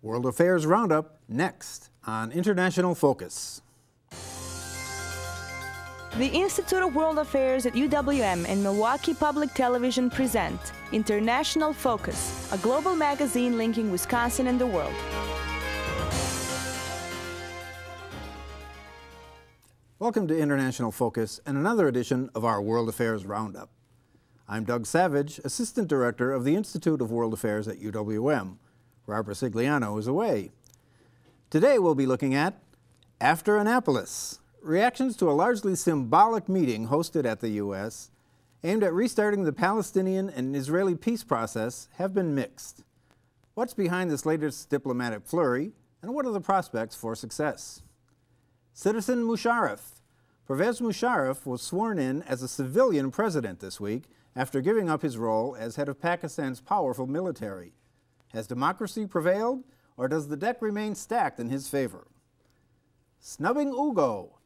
World Affairs Roundup next on International Focus. The Institute of World Affairs at UWM and Milwaukee Public Television present International Focus, a global magazine linking Wisconsin and the world. Welcome to International Focus and another edition of our World Affairs Roundup. I'm Doug Savage, Assistant Director of the Institute of World Affairs at UWM. Robert Sigliano is away. Today we'll be looking at After Annapolis, reactions to a largely symbolic meeting hosted at the U.S. aimed at restarting the Palestinian and Israeli peace process have been mixed. What's behind this latest diplomatic flurry, and what are the prospects for success? Citizen Musharraf. Pervez Musharraf was sworn in as a civilian president this week after giving up his role as head of Pakistan's powerful military. Has democracy prevailed, or does the deck remain stacked in his favor? Snubbing Hugo.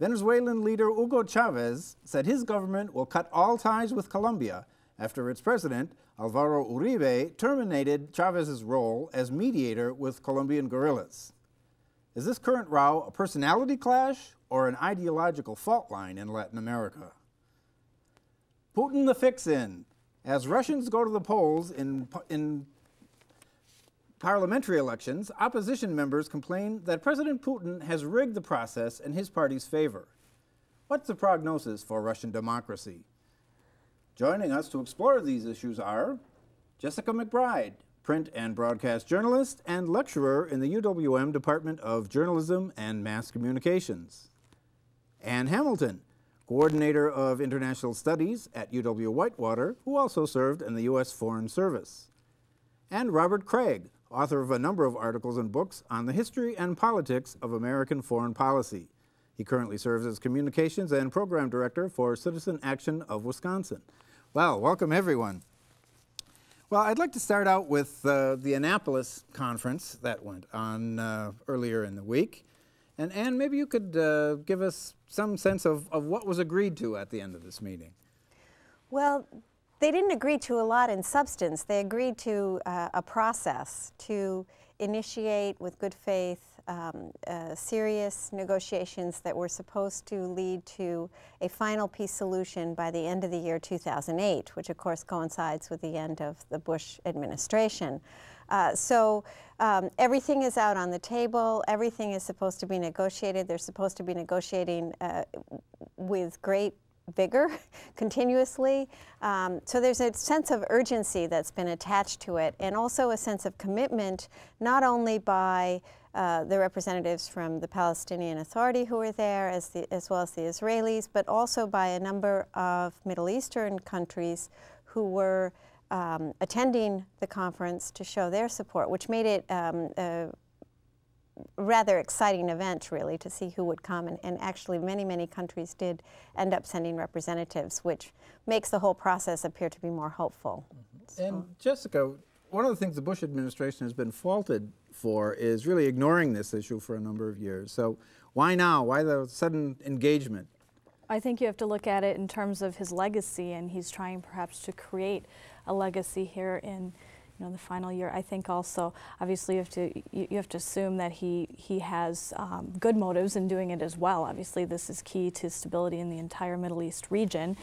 Venezuelan leader Hugo Chavez said his government will cut all ties with Colombia after its president, Alvaro Uribe, terminated Chavez's role as mediator with Colombian guerrillas. Is this current row a personality clash or an ideological fault line in Latin America? Putin the fix-in. As Russians go to the polls in parliamentary elections, opposition members complain that President Putin has rigged the process in his party's favor. What's the prognosis for Russian democracy? Joining us to explore these issues are Jessica Mcbride, print and broadcast journalist and lecturer in the UWM Department of Journalism and Mass Communications; Ann Hamilton, coordinator of international studies at UW-Whitewater, who also served in the U.S. Foreign Service; and Robert Kraig, author of a number of articles and books on the history and politics of American foreign policy. He currently serves as communications and program director for Citizen Action of Wisconsin. Well, welcome everyone. Well, I'd like to start out with the Annapolis Conference that went on earlier in the week. And Ann, maybe you could give us some sense of what was agreed to at the end of this meeting. Well, they didn't agree to a lot in substance. They agreed to a process to initiate with good faith serious negotiations that were supposed to lead to a final peace solution by the end of the year 2008, which of course coincides with the end of the Bush administration. So everything is out on the table. Everything is supposed to be negotiated. They're supposed to be negotiating with great vigor continuously. So there's a sense of urgency that's been attached to it, and also a sense of commitment not only by the representatives from the Palestinian Authority who were there, as well as the Israelis, but also by a number of Middle Eastern countries who were attending the conference to show their support, which made it a rather exciting event, really, to see who would come. And actually many countries did end up sending representatives, which makes the whole process appear to be more hopeful. Mm-hmm. And Jessica, one of the things the Bush administration has been faulted for is really ignoring this issue for a number of years. So why now? Why the sudden engagement? I think you have to look at it in terms of his legacy, and he's trying perhaps to create a legacy here in the final year. I think also, obviously, you have to assume that he has good motives in doing it as well. Obviously, this is key to stability in the entire Middle East region.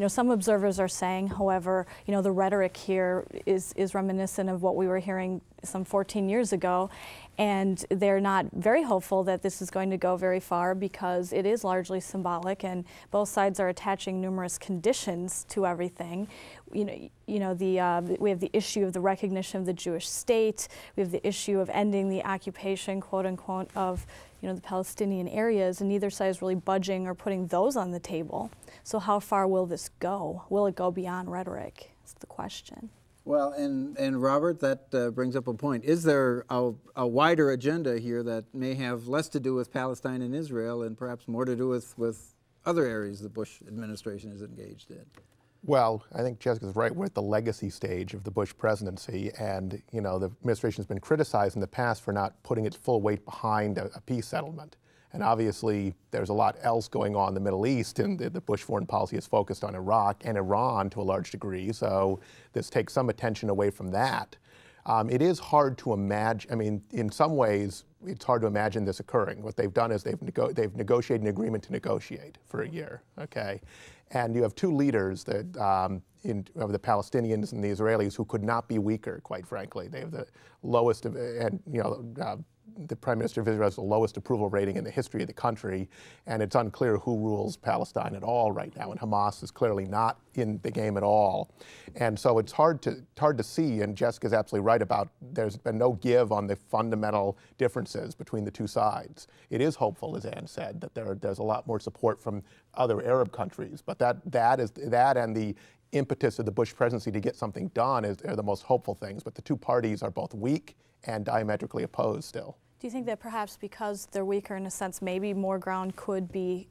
Some observers are saying, however, the rhetoric here is reminiscent of what we were hearing some 14 years ago, and they're not very hopeful that this is going to go very far because it is largely symbolic, and both sides are attaching numerous conditions to everything. We have the issue of the recognition of the Jewish state. We have the issue of ending the occupation, quote unquote, of the Palestinian areas, and neither side is really budging or putting those on the table. So how far will this go? Will it go beyond rhetoric? That's the question. Well, and Robert, that brings up a point. Is there a wider agenda here that may have less to do with Palestine and Israel and perhaps more to do with other areas the Bush administration is engaged in? Well, I think Jessica's right. We're at the legacy stage of the Bush presidency, and the administration has been criticized in the past for not putting its full weight behind a peace settlement. And obviously, there's a lot else going on in the Middle East, and the Bush foreign policy is focused on Iraq and Iran to a large degree, so this takes some attention away from that. It is hard to imagine, I mean, in some ways, it's hard to imagine this occurring. What they've done is they've negotiated an agreement to negotiate for a year, okay? And you have two leaders that, of the Palestinians and the Israelis who could not be weaker, quite frankly. They have the lowest, the Prime Minister of Israel has the lowest approval rating in the history of the country, and it's unclear who rules Palestine at all right now, and Hamas is clearly not in the game at all. And so it's hard to see, and Jessica's absolutely right about there's been no give on the fundamental differences between the two sides. It is hopeful, as Ann said, that there's a lot more support from other Arab countries, but that and the impetus of the Bush presidency to get something done are the most hopeful things, but the two parties are both weak and diametrically opposed still. Do you think that perhaps because they're weaker in a sense, maybe more ground could be,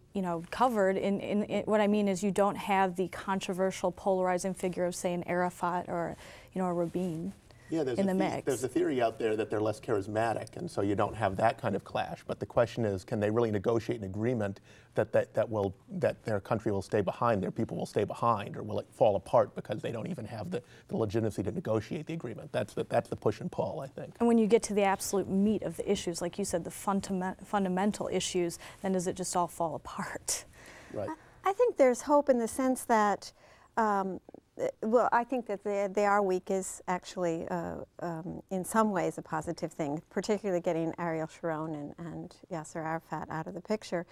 covered? In what I mean is you don't have the controversial, polarizing figure of, say, an Arafat or, a Rabin in the mix. There's a theory out there that they're less charismatic, and so you don't have that kind of clash. But the question is, can they really negotiate an agreement that their country will stay behind, their people will stay behind, or will it fall apart because they don't even have the legitimacy to negotiate the agreement? That's the push and pull, I think. And when you get to the absolute meat of the issues, like you said, the fundamental issues, then does it just all fall apart? Right. I think there's hope in the sense that, well, I think that they are weak is actually, in some ways, a positive thing, particularly getting Ariel Sharon and Yasser Arafat out of the picture.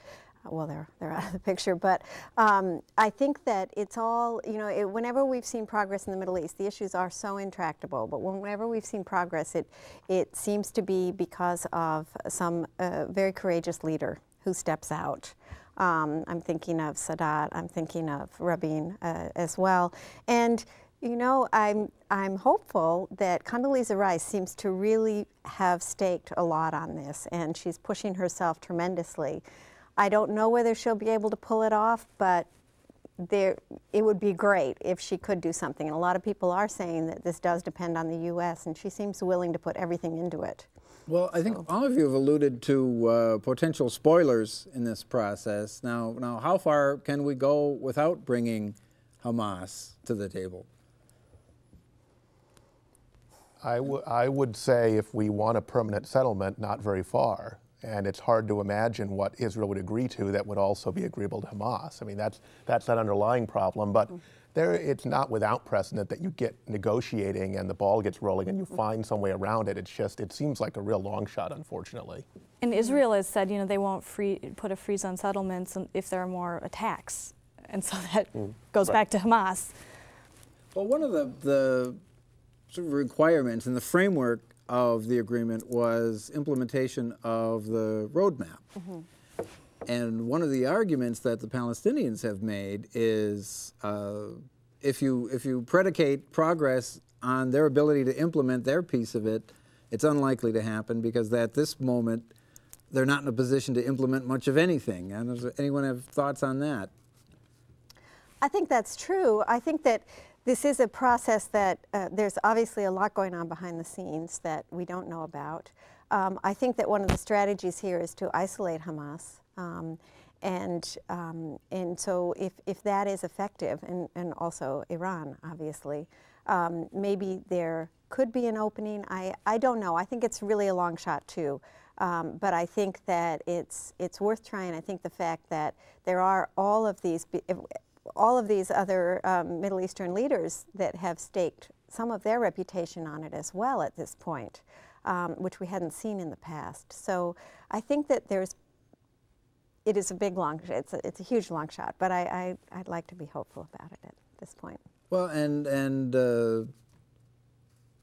Well, they're out of the picture, but I think that it's all, whenever we've seen progress in the Middle East, the issues are so intractable, but whenever we've seen progress, it seems to be because of some very courageous leader who steps out. I'm thinking of Sadat, I'm thinking of Rabin as well. And, I'm hopeful that Condoleezza Rice seems to really have staked a lot on this, and she's pushing herself tremendously. I don't know whether she'll be able to pull it off, but it would be great if she could do something. And a lot of people are saying that this does depend on the U.S., and she seems willing to put everything into it. Well, I think all of you have alluded to potential spoilers in this process. Now, how far can we go without bringing Hamas to the table? I would say if we want a permanent settlement, not very far. And it's hard to imagine what Israel would agree to that would also be agreeable to Hamas. I mean, that's that underlying problem. But it's not without precedent that you get negotiating and the ball gets rolling and you find some way around it. It seems like a real long shot, unfortunately. And Israel has said, they won't put a freeze on settlements if there are more attacks. And so that goes back to Hamas. Well, one of the sort of requirements in the framework of the agreement was implementation of the roadmap. And one of the arguments that the Palestinians have made is if you predicate progress on their ability to implement their piece of it, it's unlikely to happen because at this moment they're not in a position to implement much of anything. And does anyone have thoughts on that? I think that's true. I think that this is a process that there's obviously a lot going on behind the scenes that we don't know about. I think that one of the strategies here is to isolate Hamas. And so if that is effective, and also Iran, obviously, maybe there could be an opening. I don't know. I think it's really a long shot, too. But I think that it's worth trying. I think the fact that there are all of these other Middle Eastern leaders that have staked some of their reputation on it as well at this point, which we hadn't seen in the past. So I think that it is a big it's a huge long shot, but I'd like to be hopeful about it at this point. Well, and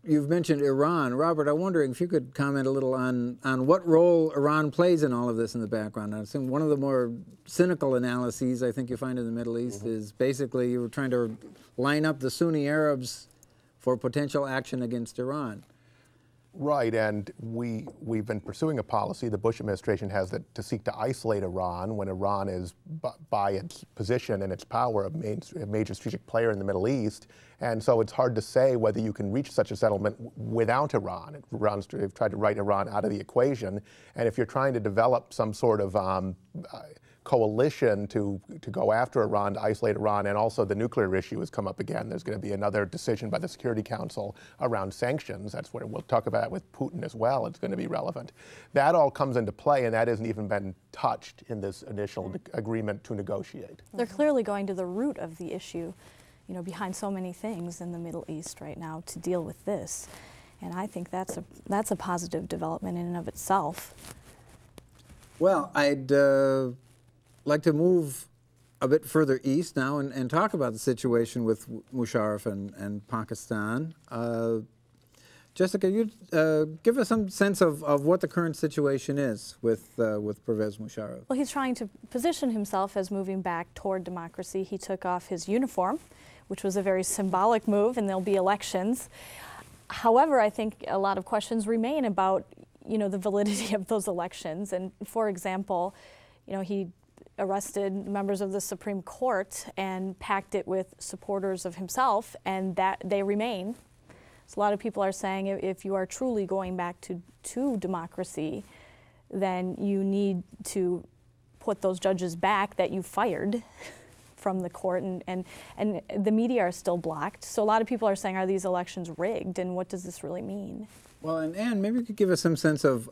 you've mentioned Iran. Robert, I'm wondering if you could comment a little on what role Iran plays in all of this in the background. I think one of the more cynical analyses I think you find in the Middle East is basically you were trying to line up the Sunni Arabs for potential action against Iran. Right, and we've been pursuing a policy, the Bush administration has, to seek to isolate Iran when Iran is, by its position and its power, a major strategic player in the Middle East. And so it's hard to say whether you can reach such a settlement without Iran. Iran's tried to write Iran out of the equation. And if you're trying to develop some sort of coalition to go after Iran, to isolate Iran, and also the nuclear issue has come up again. There's going to be another decision by the Security Council around sanctions. That's what we'll talk about with Putin as well. It's going to be relevant. That all comes into play, and that hasn't even been touched in this initial agreement to negotiate. They're clearly going to the root of the issue, you know, behind so many things in the Middle East right now to deal with this. And I think that's a positive development in and of itself. Well, I'd like to move a bit further east now and talk about the situation with Musharraf and Pakistan. Jessica, you give us some sense of what the current situation is with Pervez Musharraf. Well, he's trying to position himself as moving back toward democracy. He took off his uniform, which was a very symbolic move, and there'll be elections. However, I think a lot of questions remain about, you know, the validity of those elections. And for example, you know, he arrested members of the Supreme Court and packed it with supporters of himself, and that they remain. So a lot of people are saying if you are truly going back to democracy, then you need to put those judges back that you fired from the court, and the media are still blocked. So a lot of people are saying, are these elections rigged, and what does this really mean? Well, and Anne, maybe you could give us some sense of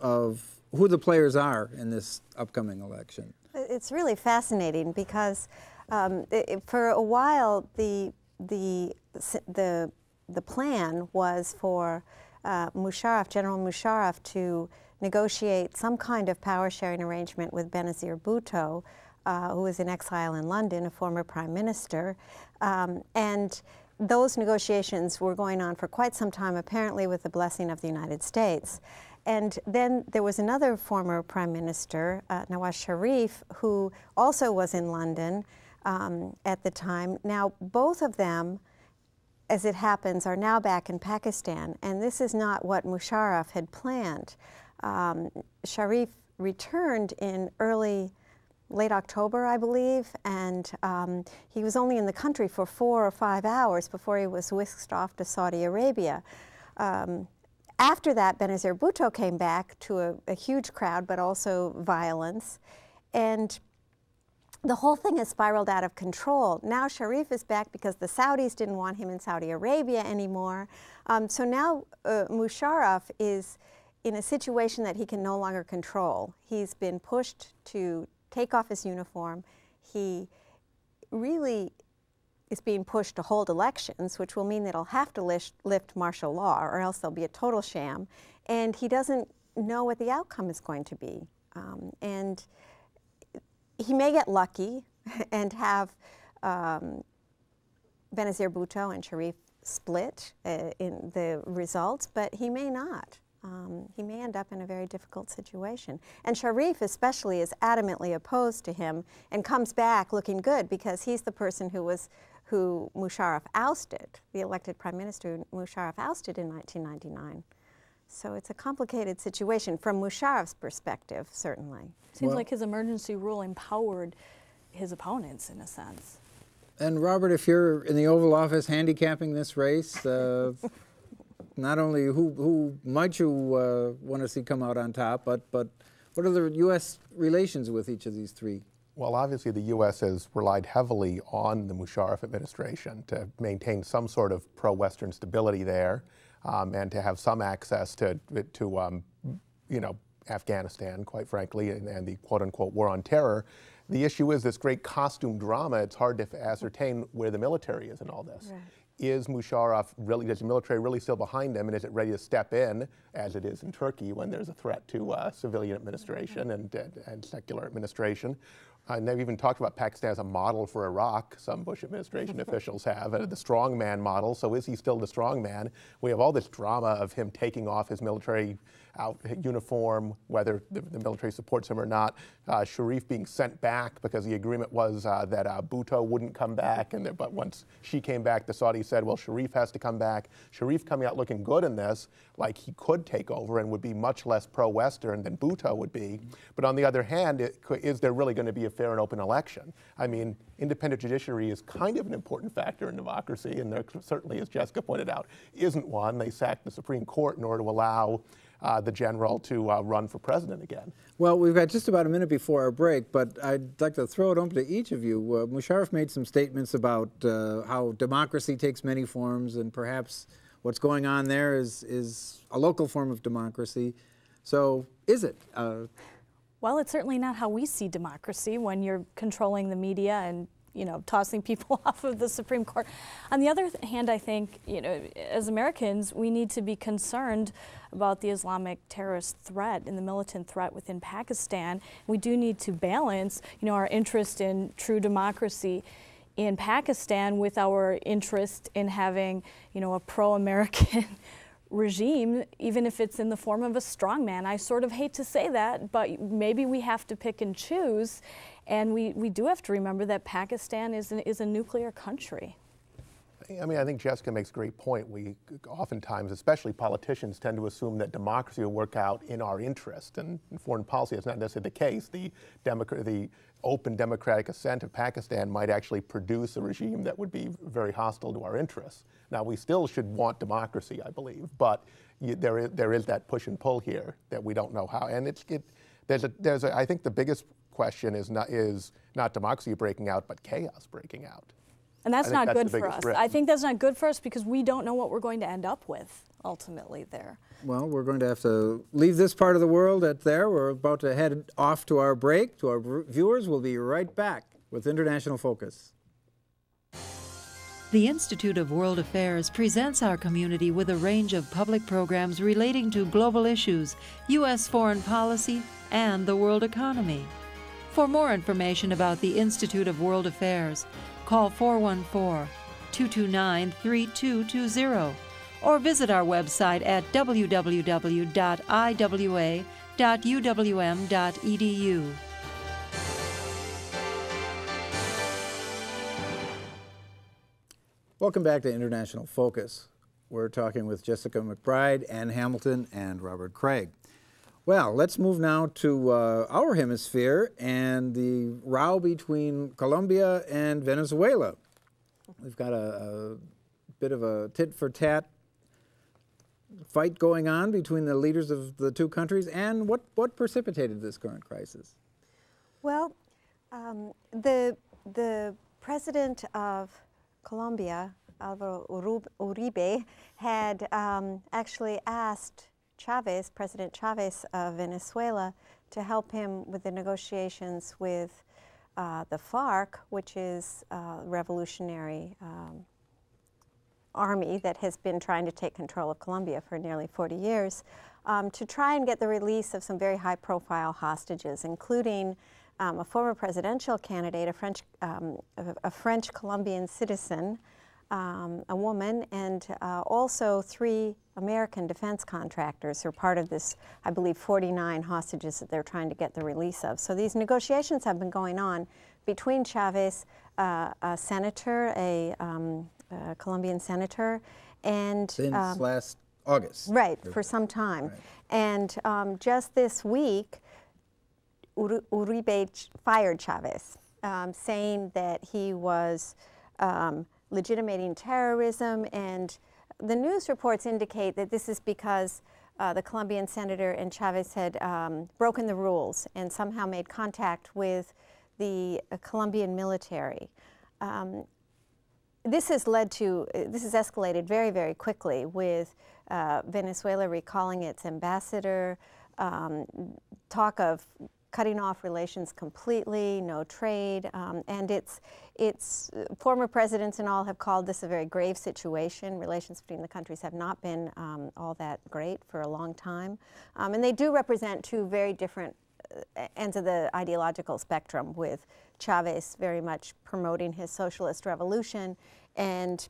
who the players are in this upcoming election. It's really fascinating because for a while the plan was for Musharraf, General Musharraf, to negotiate some kind of power-sharing arrangement with Benazir Bhutto, who was in exile in London, a former prime minister. And those negotiations were going on for quite some time, apparently with the blessing of the United States. And then there was another former prime minister, Nawaz Sharif, who also was in London at the time. Now, both of them, as it happens, are now back in Pakistan, and this is not what Musharraf had planned. Sharif returned in late October, I believe, and he was only in the country for 4 or 5 hours before he was whisked off to Saudi Arabia. After that, Benazir Bhutto came back to a huge crowd, but also violence, and the whole thing has spiraled out of control. Now Sharif is back because the Saudis didn't want him in Saudi Arabia anymore. So now Musharraf is in a situation that he can no longer control. He's been pushed to take off his uniform. He really is being pushed to hold elections, which will mean that he'll have to lift martial law, or else there'll be a total sham. And he doesn't know what the outcome is going to be. And he may get lucky and have Benazir Bhutto and Sharif split in the results, but he may not. He may end up in a very difficult situation. And Sharif especially is adamantly opposed to him and comes back looking good because he's the person who Musharraf ousted, the elected prime minister Musharraf ousted in 1999. So it's a complicated situation from Musharraf's perspective, certainly. Seems like his emergency rule empowered his opponents in a sense. And Robert, if you're in the Oval Office handicapping this race, not only who might you want to see come out on top, but what are the U.S. relations with each of these three? Well, obviously the U.S. has relied heavily on the Musharraf administration to maintain some sort of pro-Western stability there, and to have some access to you know, Afghanistan, quite frankly, and the quote-unquote war on terror. The issue is this great costume drama. It's hard to ascertain where the military is in all this. Right. Is Musharraf really, is the military really still behind him, and is it ready to step in, as it is in Turkey when there's a threat to civilian administration and secular administration? And they've even talked about Pakistan as a model for Iraq. Some Bush administration officials have, the strongman model. So is he still the strongman? We have all this drama of him taking off his military uniform, whether the military supports him or not. Sharif being sent back because the agreement was that Bhutto wouldn't come back. But once she came back, the Saudis said, well, Sharif has to come back. Sharif coming out looking good in this, like he could take over and would be much less pro-Western than Bhutto would be. But on the other hand, is there really going to be a fair and open election? I mean, independent judiciary is kind of an important factor in democracy, and there certainly, as Jessica pointed out, isn't one. They sacked the Supreme Court in order to allow the general to run for president again. Well, we've got just about a minute before our break, but I'd like to throw it open to each of you. Musharraf made some statements about how democracy takes many forms, and perhaps what's going on there is a local form of democracy. So, is it? Well, it's certainly not how we see democracy when you're controlling the media and, you know, tossing people off of the Supreme Court. On the other hand, I think, you know, as Americans, we need to be concerned about the Islamic terrorist threat and the militant threat within Pakistan. We do need to balance, you know, our interest in true democracy in Pakistan with our interest in having, you know, a pro-American regime, even if it's in the form of a strongman. I sort of hate to say that, but maybe we have to pick and choose, and we do have to remember that Pakistan is a nuclear country. I mean, I think Jessica makes a great point. We oftentimes, especially politicians, tend to assume that democracy will work out in our interest, and in foreign policy that's not necessarily the case. The open democratic assent of Pakistan might actually produce a regime that would be very hostile to our interests. Now, we still should want democracy, I believe, but there is that push and pull here that we don't know how. And I think the biggest question is not democracy breaking out, but chaos breaking out. And that's not good for us. risk. I think that's not good for us because we don't know what we're going to end up with ultimately there. Well, we're going to have to leave this part of the world at there. We're about to head off to our break. To our viewers, we'll be right back with International Focus. The Institute of World Affairs presents our community with a range of public programs relating to global issues, U.S. foreign policy, and the world economy. For more information about the Institute of World Affairs, call 414-229-3220 or visit our website at www.iwa.uwm.edu. Welcome back to International Focus. We're talking with Jessica Mcbride, Ann Hamilton, and Robert Kraig. Well, let's move now to our hemisphere and the row between Colombia and Venezuela. We've got a bit of a tit-for-tat fight going on between the leaders of the two countries. And what precipitated this current crisis? Well, the president of Colombia, Alvaro Uribe, had actually asked Chavez, President Chavez of Venezuela, to help him with the negotiations with the FARC, which is a revolutionary army that has been trying to take control of Colombia for nearly 40 years, to try and get the release of some very high-profile hostages, including a former presidential candidate, a French-Colombian citizen, a woman, and also 3 American defense contractors who are part of this, I believe, 49 hostages that they're trying to get the release of. So these negotiations have been going on between Chavez, a senator, a Colombian senator, and since last August. Right, for some time. Right. And just this week, Uribe fired Chavez, saying that he was legitimating terrorism, and the news reports indicate that this is because the Colombian senator and Chavez had broken the rules and somehow made contact with the Colombian military. This has escalated very, very quickly, with Venezuela recalling its ambassador, talk of cutting off relations completely, no trade, and its former presidents and all have called this a very grave situation. Relations between the countries have not been all that great for a long time, and they do represent 2 very different ends of the ideological spectrum, with Chavez very much promoting his socialist revolution, and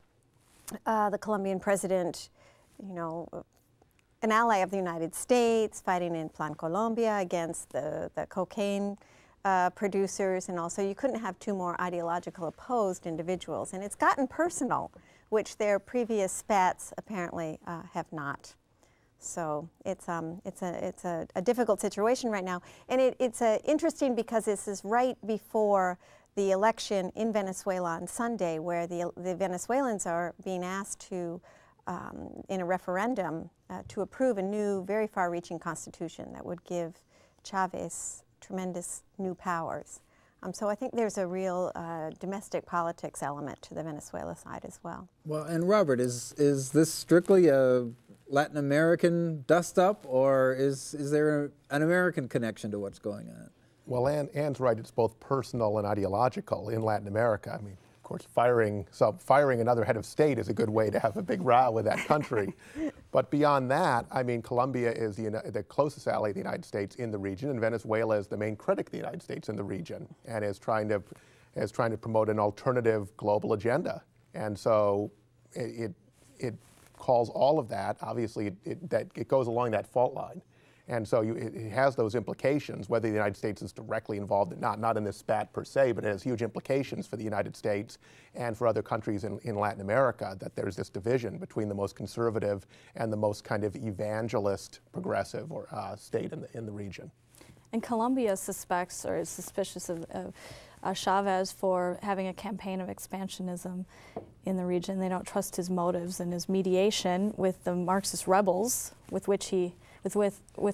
the Colombian president, you know, an ally of the United States, fighting in Plan Colombia against the cocaine producers, and also you couldn't have 2 more ideological opposed individuals. And it's gotten personal, which their previous spats apparently have not. So it's a difficult situation right now, and it's interesting because this is right before the election in Venezuela on Sunday, where the Venezuelans are being asked to in a referendum to approve a new, very far-reaching constitution that would give Chavez tremendous new powers. So I think there's a real domestic politics element to the Venezuela side as well. Well, and Robert, is this strictly a Latin American dust-up, or is there an American connection to what's going on? Well, Ann's right. It's both personal and ideological in Latin America. I mean, of course, firing another head of state is a good way to have a big row with that country. But beyond that, I mean, Colombia is the closest ally of the United States in the region, and Venezuela is the main critic of the United States in the region, and is trying to promote an alternative global agenda. And so it calls all of that. Obviously, it goes along that fault line. And so it has those implications, whether the United States is directly involved or not in this spat per se, but it has huge implications for the United States and for other countries in Latin America, that there's this division between the most conservative and the most kind of evangelist progressive or state in the region. And Colombia suspects or is suspicious of Chavez for having a campaign of expansionism in the region. They don't trust his motives and his mediation with the Marxist rebels with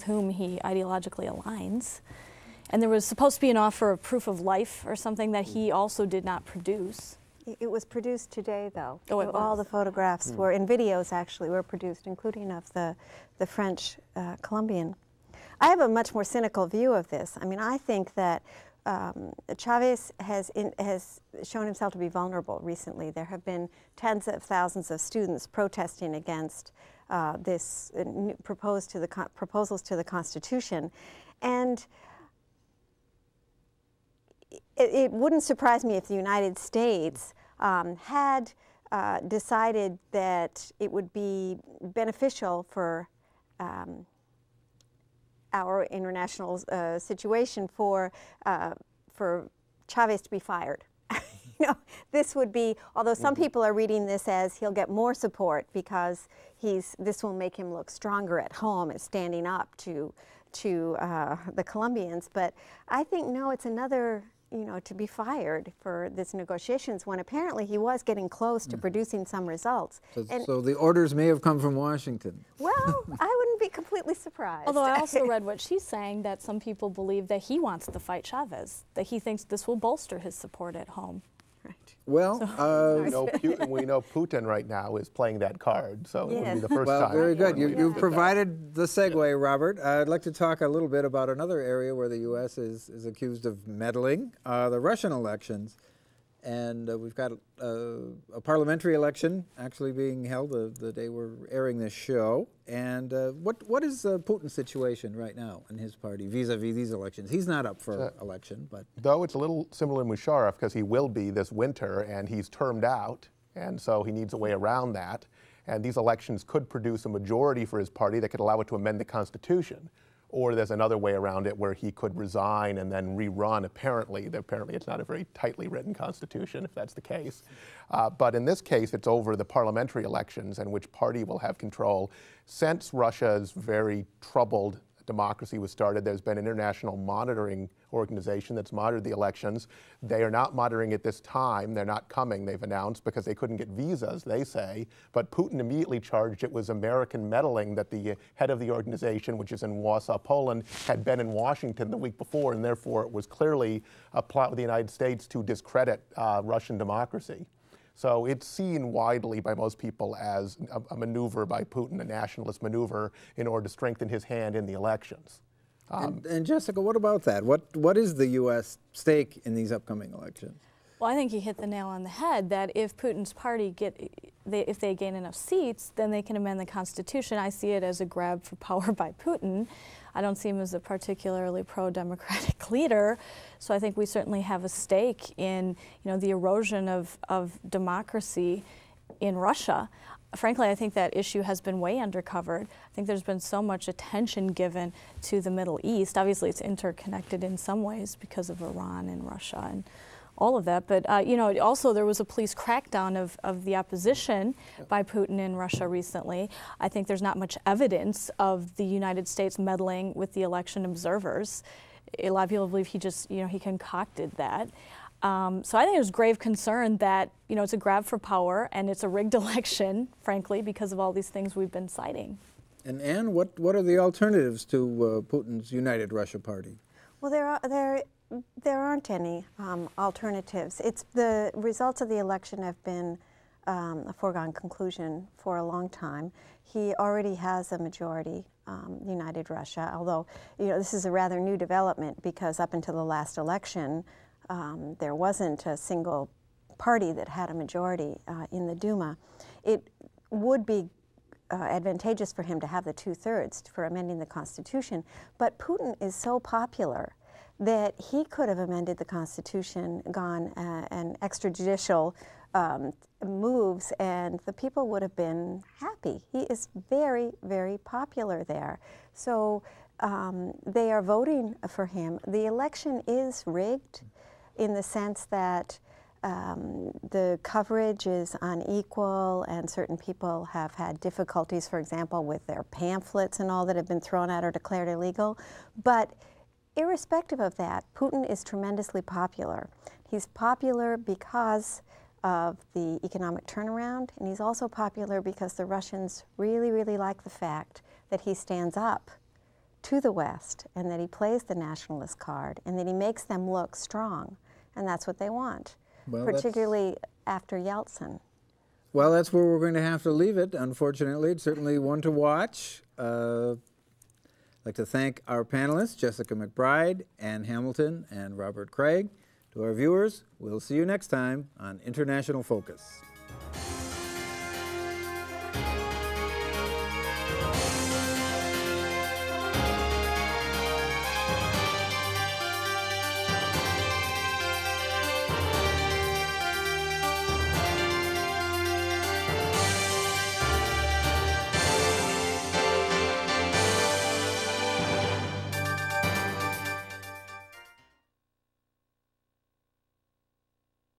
whom he ideologically aligns. And there was supposed to be an offer of proof of life or something that he also did not produce. It was produced today, though. Oh, it was? All the photographs were, and videos actually were produced, including of the French Colombian. I have a much more cynical view of this. I mean, I think that Chavez has shown himself to be vulnerable recently. There have been tens of thousands of students protesting against this proposals to the Constitution, and it wouldn't surprise me if the United States had decided that it would be beneficial for our international situation for Chavez to be fired. You know, this would be, although some people are reading this as he'll get more support because this will make him look stronger at home at standing up to the Colombians. But I think, no, it's another, you know, to be fired for this negotiations when apparently he was getting close to producing some results. So the orders may have come from Washington. Well, I wouldn't be completely surprised. Although I also read what she's saying, that some people believe that he wants to fight Chavez, that he thinks this will bolster his support at home. Right. Well, we know Putin right now is playing that card, so it would be the first time. Very good. You've provided the segue, Robert. I'd like to talk a little bit about another area where the U.S. is accused of meddling, the Russian elections. And we've got a parliamentary election actually being held the day we're airing this show. And what is Putin's situation right now in his party vis-a-vis these elections? He's not up for election, but... Though it's a little similar to Musharraf, because he will be this winter, and he's termed out, and so he needs a way around that. And these elections could produce a majority for his party that could allow it to amend the Constitution. Or there's another way around it where he could resign and then rerun, apparently. Apparently it's not a very tightly written constitution, if that's the case. But in this case, it's over the parliamentary elections and which party will have control. Since Russia's very troubled democracy was started, there's been an international monitoring organization that's monitored the elections. They are not monitoring it this time. They're not coming, they've announced, because they couldn't get visas, they say. But Putin immediately charged it was American meddling, that the head of the organization, which is in Warsaw, Poland, had been in Washington the week before, and therefore it was clearly a plot with the United States to discredit Russian democracy. So it's seen widely by most people as a maneuver by Putin, a nationalist maneuver, in order to strengthen his hand in the elections. And Jessica, what about that? What is the U.S. stake in these upcoming elections? Well, I think you hit the nail on the head that if Putin's party if they gain enough seats, then they can amend the Constitution. I see it as a grab for power by Putin. I don't see him as a particularly pro-democratic leader, so I think we certainly have a stake in, you know, the erosion of democracy in Russia. Frankly, I think that issue has been way undercovered. I think there's been so much attention given to the Middle East. Obviously, it's interconnected in some ways because of Iran and Russia and all of that. But, you know, also there was a police crackdown of the opposition by Putin in Russia recently. I think there's not much evidence of the United States meddling with the election observers. A lot of people believe he just, you know, he concocted that. So I think there's grave concern that, you know, it's a grab for power and it's a rigged election, frankly, because of all these things we've been citing. And Anne, what are the alternatives to Putin's United Russia Party? Well, there aren't any alternatives. The results of the election have been a foregone conclusion for a long time. He already has a majority, United Russia, although, you know, this is a rather new development because up until the last election, there wasn't a single party that had a majority in the Duma. It would be advantageous for him to have the 2/3 for amending the Constitution, but Putin is so popular that he could have amended the Constitution, gone and extrajudicial moves, and the people would have been happy. He is very, very popular there. So they are voting for him. The election is rigged in the sense that the coverage is unequal and certain people have had difficulties, for example, with their pamphlets and all that have been thrown out or declared illegal. But irrespective of that, Putin is tremendously popular. He's popular because of the economic turnaround, and he's also popular because the Russians really, really like the fact that he stands up to the West and that he plays the nationalist card and that he makes them look strong, and that's what they want, well, particularly after Yeltsin. Well, that's where we're going to have to leave it, unfortunately. It's certainly one to watch. I'd like to thank our panelists, Jessica McBride, Ann Hamilton, and Robert Kraig. To our viewers, we'll see you next time on International Focus.